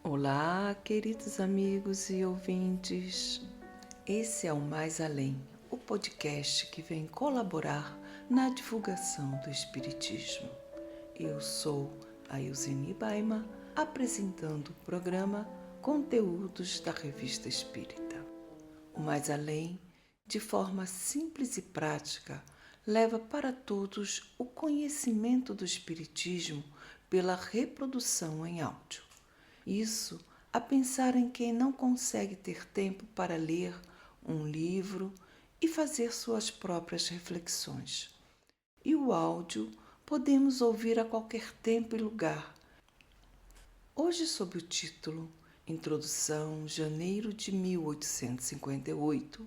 Olá, queridos amigos e ouvintes. Esse é o Mais Além, o podcast que vem colaborar na divulgação do Espiritismo. Eu sou a Ilzeni Baima, apresentando o programa Conteúdos da Revista Espírita. O Mais Além, de forma simples e prática, leva para todos o conhecimento do Espiritismo pela reprodução em áudio. Isso a pensar em quem não consegue ter tempo para ler um livro e fazer suas próprias reflexões. E o áudio podemos ouvir a qualquer tempo e lugar. Hoje, sob o título Introdução, janeiro de 1858,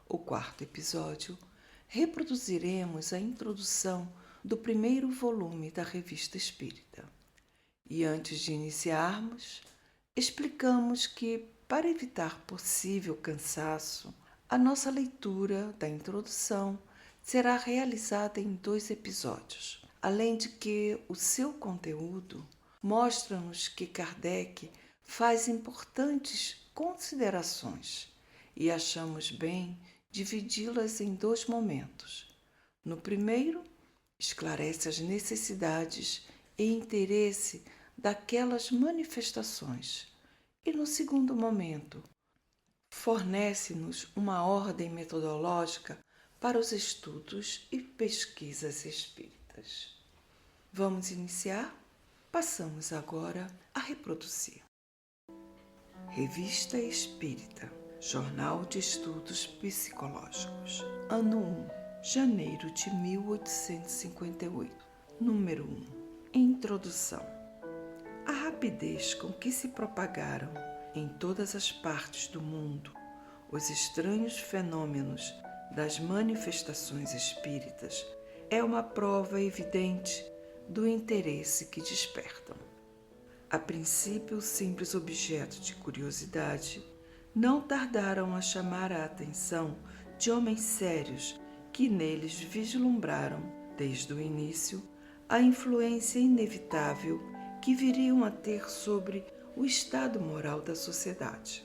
o quarto episódio, reproduziremos a introdução do primeiro volume da Revista Espírita. E antes de iniciarmos, explicamos que, para evitar possível cansaço, a nossa leitura da introdução será realizada em 2 episódios, além de que o seu conteúdo mostra-nos que Kardec faz importantes considerações e achamos bem dividi-las em 2 momentos. No primeiro, esclarece as necessidades e interesse daquelas manifestações. E no segundo momento, fornece-nos uma ordem metodológica para os estudos e pesquisas espíritas. Vamos iniciar? Passamos agora a reproduzir. Revista Espírita, Jornal de Estudos Psicológicos, ano 1, janeiro de 1858, número 1. Introdução. A rapidez com que se propagaram em todas as partes do mundo os estranhos fenômenos das manifestações espíritas é uma prova evidente do interesse que despertam. A princípio, simples objeto de curiosidade, não tardaram a chamar a atenção de homens sérios que neles vislumbraram, desde o início, a influência inevitável que viriam a ter sobre o estado moral da sociedade.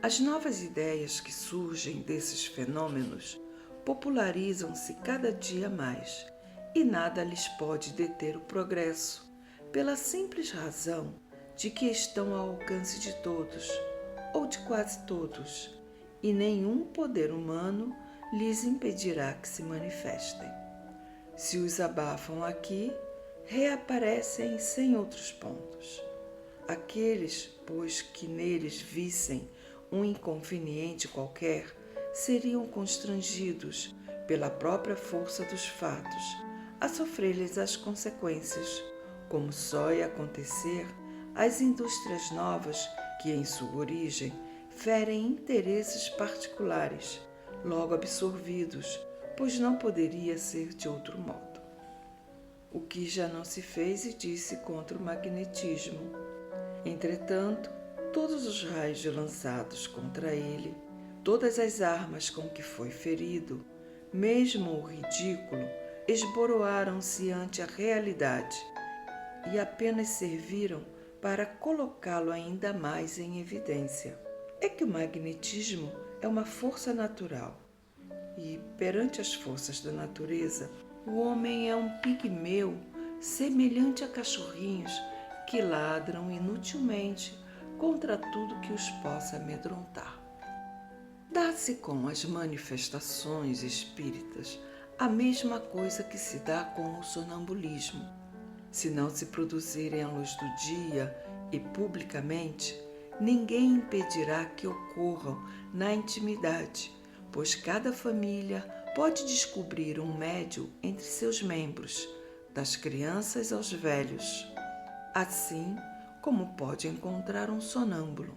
As novas ideias que surgem desses fenômenos popularizam-se cada dia mais e nada lhes pode deter o progresso, pela simples razão de que estão ao alcance de todos, ou de quase todos, e nenhum poder humano lhes impedirá que se manifestem. Se os abafam aqui, reaparecem sem outros pontos. Aqueles, pois, que neles vissem um inconveniente qualquer, seriam constrangidos, pela própria força dos fatos, a sofrer-lhes as consequências, como só ia acontecer às indústrias novas que, em sua origem, ferem interesses particulares, logo absorvidos, pois não poderia ser de outro modo. O que já não se fez e disse contra o magnetismo. Entretanto, todos os raios lançados contra ele, todas as armas com que foi ferido, mesmo o ridículo, esboroaram-se ante a realidade e apenas serviram para colocá-lo ainda mais em evidência. É que o magnetismo é uma força natural. E, perante as forças da natureza, o homem é um pigmeu semelhante a cachorrinhos que ladram inutilmente contra tudo que os possa amedrontar. Dá-se com as manifestações espíritas a mesma coisa que se dá com o sonambulismo. Se não se produzirem à luz do dia e publicamente, ninguém impedirá que ocorram na intimidade, pois cada família pode descobrir um médium entre seus membros, das crianças aos velhos, assim como pode encontrar um sonâmbulo.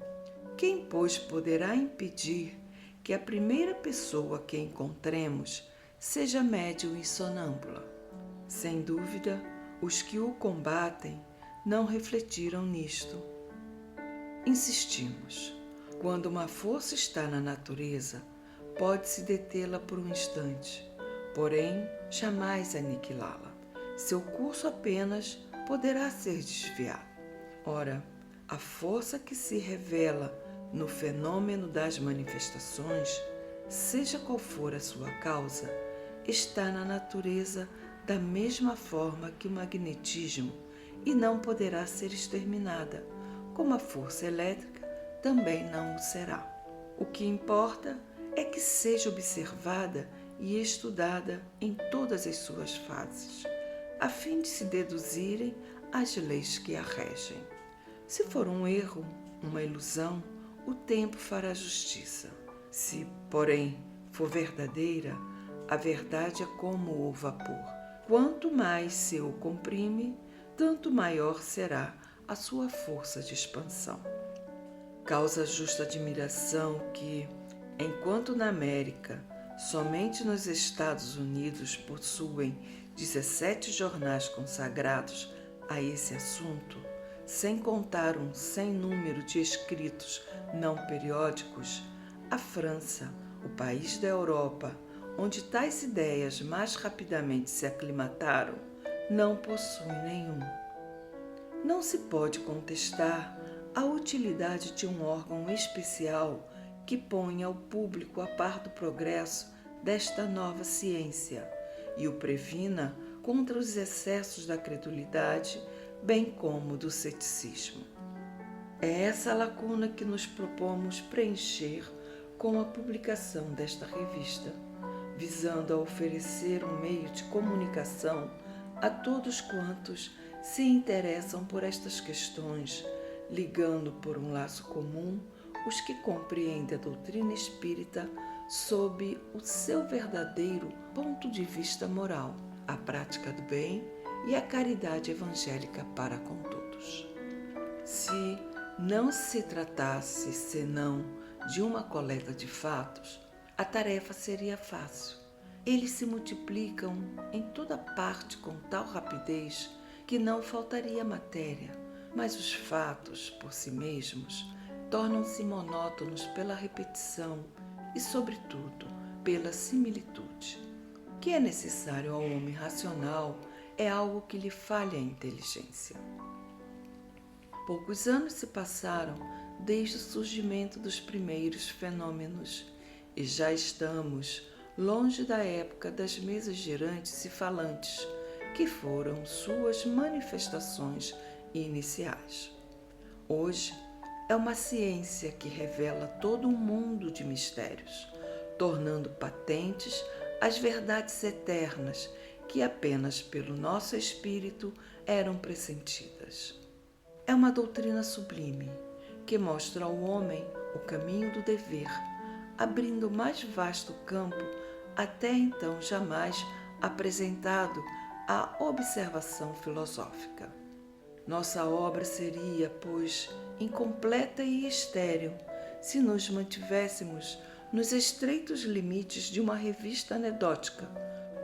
Quem, pois, poderá impedir que a primeira pessoa que encontremos seja médium e sonâmbula? Sem dúvida, os que o combatem não refletiram nisto. Insistimos. Quando uma força está na natureza, pode-se detê-la por um instante, porém jamais aniquilá-la. Seu curso apenas poderá ser desviado. Ora, A força que se revela no fenômeno das manifestações, seja qual for a sua causa, está na natureza da mesma forma que o magnetismo e não poderá ser exterminada, como a força elétrica também não o será. O que importa é que seja observada e estudada em todas as suas fases, a fim de se deduzirem as leis que a regem. Se for um erro, uma ilusão, o tempo fará justiça. Se, porém, for verdadeira, a verdade é como o vapor. Quanto mais se o comprime, tanto maior será a sua força de expansão. Causa justa admiração que, enquanto na América, somente nos Estados Unidos possuem 17 jornais consagrados a esse assunto, sem contar um sem número de escritos não periódicos, a França, o país da Europa, onde tais ideias mais rapidamente se aclimataram, não possui nenhum. Não se pode contestar a utilidade de um órgão especial que ponha o público a par do progresso desta nova ciência e o previna contra os excessos da credulidade, bem como do ceticismo. É essa lacuna que nos propomos preencher com a publicação desta revista, visando a oferecer um meio de comunicação a todos quantos se interessam por estas questões, ligando por um laço comum os que compreendem a doutrina espírita sob o seu verdadeiro ponto de vista moral, a prática do bem e a caridade evangélica para com todos. Se não se tratasse senão de uma coleta de fatos, a tarefa seria fácil. Eles se multiplicam em toda parte com tal rapidez que não faltaria matéria, mas os fatos, por si mesmos, tornam-se monótonos pela repetição e, sobretudo, pela similitude. O que é necessário ao homem racional é algo que lhe falha a inteligência. Poucos anos se passaram desde o surgimento dos primeiros fenômenos e já estamos longe da época das mesas girantes e falantes, que foram suas manifestações iniciais. Hoje é uma ciência que revela todo um mundo de mistérios, tornando patentes as verdades eternas que apenas pelo nosso espírito eram pressentidas. É uma doutrina sublime que mostra ao homem o caminho do dever, abrindo o mais vasto campo até então jamais apresentado à observação filosófica. Nossa obra seria, pois, incompleta e estéril se nos mantivéssemos nos estreitos limites de uma revista anedótica,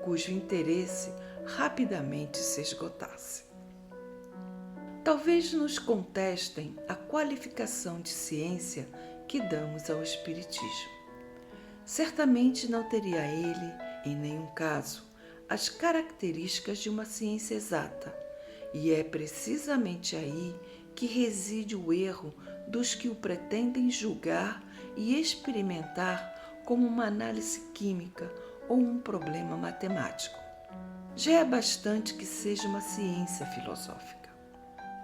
cujo interesse rapidamente se esgotasse. Talvez nos contestem a qualificação de ciência que damos ao Espiritismo. Certamente não teria ele, em nenhum caso, as características de uma ciência exata, e é precisamente aí que reside o erro dos que o pretendem julgar e experimentar como uma análise química ou um problema matemático. Já é bastante que seja uma ciência filosófica.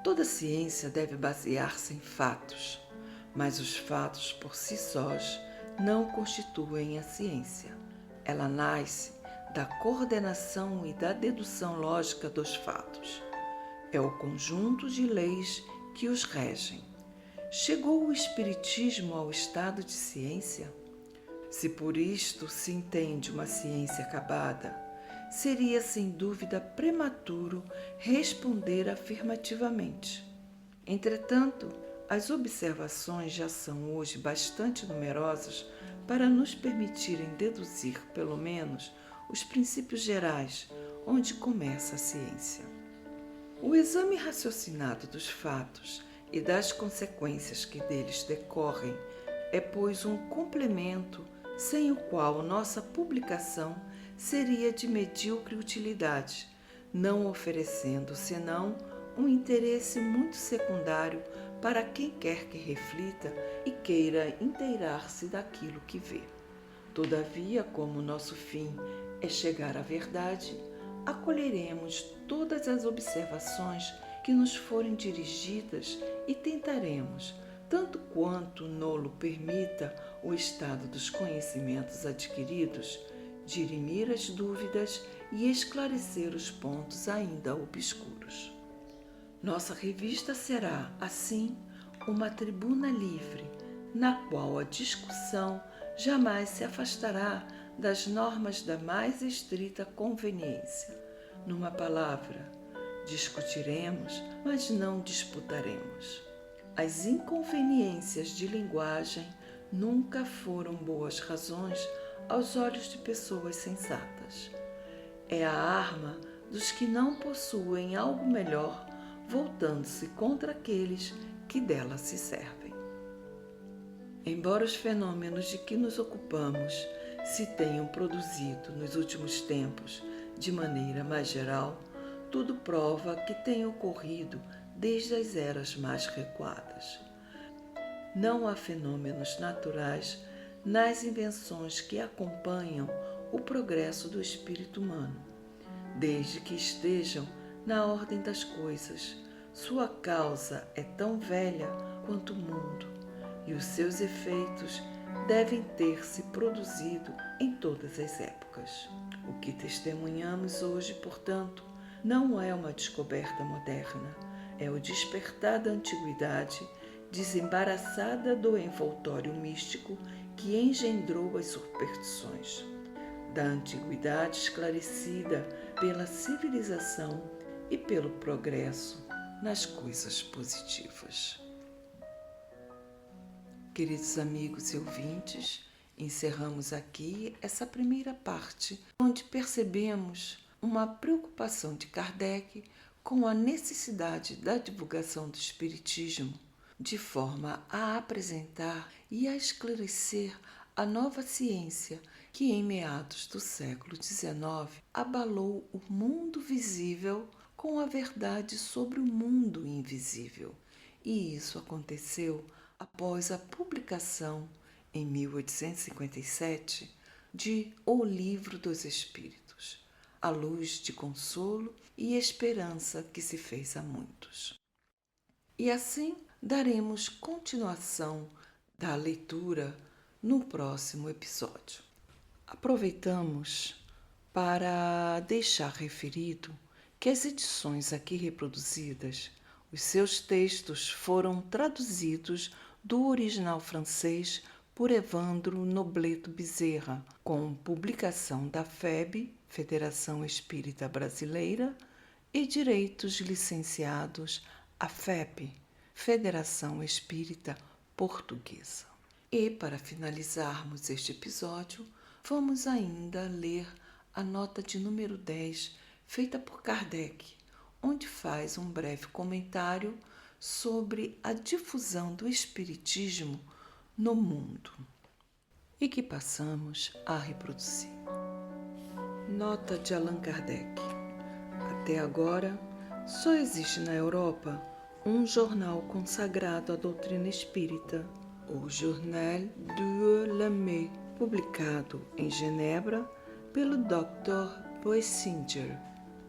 Toda ciência deve basear-se em fatos, mas os fatos por si sós não constituem a ciência. Ela nasce da coordenação e da dedução lógica dos fatos. É o conjunto de leis que os regem. Chegou o Espiritismo ao estado de ciência? Se por isto se entende uma ciência acabada, seria sem dúvida prematuro responder afirmativamente. Entretanto, as observações já são hoje bastante numerosas para nos permitirem deduzir, pelo menos, os princípios gerais onde começa a ciência. O exame raciocinado dos fatos e das consequências que deles decorrem é, pois, um complemento sem o qual nossa publicação seria de medíocre utilidade, não oferecendo senão um interesse muito secundário para quem quer que reflita e queira inteirar-se daquilo que vê. Todavia, como nosso fim é chegar à verdade, acolheremos todas as observações que nos forem dirigidas e tentaremos, tanto quanto nolo permita o estado dos conhecimentos adquiridos, dirimir as dúvidas e esclarecer os pontos ainda obscuros. Nossa revista será, assim, uma tribuna livre, na qual a discussão jamais se afastará das normas da mais estrita conveniência. Numa palavra, discutiremos, mas não disputaremos. As inconveniências de linguagem nunca foram boas razões aos olhos de pessoas sensatas. É a arma dos que não possuem algo melhor, voltando-se contra aqueles que dela se servem. Embora os fenômenos de que nos ocupamos se tenham produzido nos últimos tempos de maneira mais geral, tudo prova que tem ocorrido desde as eras mais recuadas. Não há fenômenos naturais nas invenções que acompanham o progresso do espírito humano. Desde que estejam na ordem das coisas, sua causa é tão velha quanto o mundo, e os seus efeitos devem ter se produzido em todas as épocas. O que testemunhamos hoje, portanto, não é uma descoberta moderna, é o despertar da antiguidade, desembaraçada do envoltório místico que engendrou as superstições, da antiguidade esclarecida pela civilização e pelo progresso nas coisas positivas. Queridos amigos e ouvintes, encerramos aqui essa primeira parte, onde percebemos uma preocupação de Kardec com a necessidade da divulgação do Espiritismo, de forma a apresentar e a esclarecer a nova ciência que, em meados do século XIX, abalou o mundo visível com a verdade sobre o mundo invisível. E isso aconteceu após a publicação, em 1857, de O Livro dos Espíritos, a luz de consolo e esperança que se fez a muitos. E assim daremos continuação da leitura no próximo episódio. Aproveitamos para deixar referido que as edições aqui reproduzidas, os seus textos foram traduzidos do original francês por Evandro Nobleto Bezerra, com publicação da FEB, Federação Espírita Brasileira, e direitos licenciados à FEP, Federação Espírita Portuguesa. E, para finalizarmos este episódio, vamos ainda ler a nota de número 10, feita por Kardec, onde faz um breve comentário sobre a difusão do Espiritismo no mundo, e que passamos a reproduzir. Nota de Allan Kardec. Até agora, só existe na Europa um jornal consagrado à doutrina espírita, o Journal du Lamé, publicado em Genebra pelo Dr. Boessinger.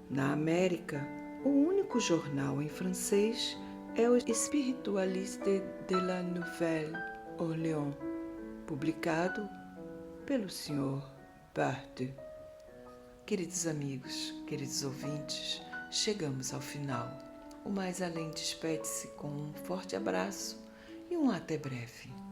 Na América, o único jornal em francês é o Spiritualiste de la Nouvelle-Orléans, publicado pelo Sr. Barthes. Queridos amigos, queridos ouvintes, chegamos ao final. O Mais Além despede-se com um forte abraço e um até breve.